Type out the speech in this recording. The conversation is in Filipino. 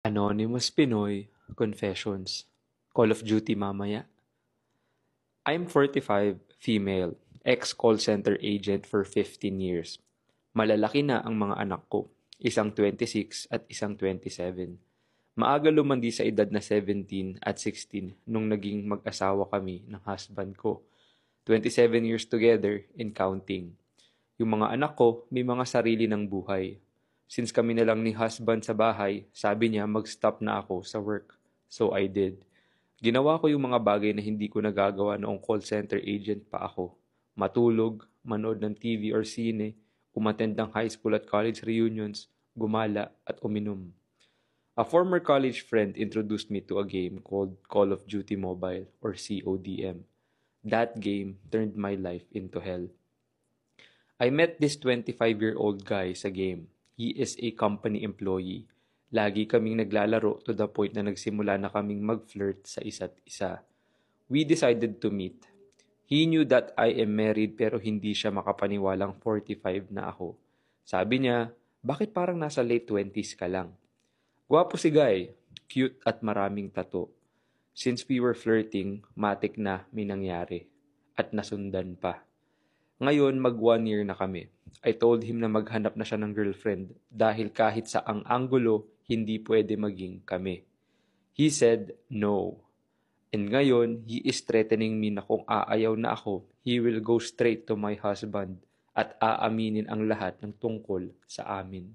Anonymous Pinoy Confessions. Call of Duty mamaya. I'm 45, female, ex-call center agent for 15 years. Malalaki na ang mga anak ko, isang 26 at isang 27. Maaga lumandi sa edad na 17 at 16 nung naging mag-asawa kami ng husband ko. 27 years together and counting. Yung mga anak ko may mga sarili ng buhay. Since kami na lang ni husband sa bahay, sabi niya mag-stop na ako sa work. So I did. Ginawa ko yung mga bagay na hindi ko nagagawa noong call center agent pa ako. Matulog, manood ng TV or sine, umattend ng high school at college reunions, gumala at uminom. A former college friend introduced me to a game called Call of Duty Mobile or CODM. That game turned my life into hell. I met this 25-year-old guy sa game. He is a company employee. Lagi kaming naglalaro to the point na nagsimula na kaming mag-flirt sa isa't isa. We decided to meet. He knew that I am married pero hindi siya makapaniwalang 45 na ako. Sabi niya, bakit parang nasa late 20s ka lang? Gwapo si guy, cute at maraming tato. Since we were flirting, matik na may nangyari. At nasundan pa. Ngayon, mag 1 year na kami. I told him na maghanap na siya ng girlfriend dahil kahit sa ang anggulo, hindi pwede maging kami. He said no. And ngayon, he is threatening me na kung aayaw na ako, he will go straight to my husband at aaminin ang lahat ng tungkol sa amin.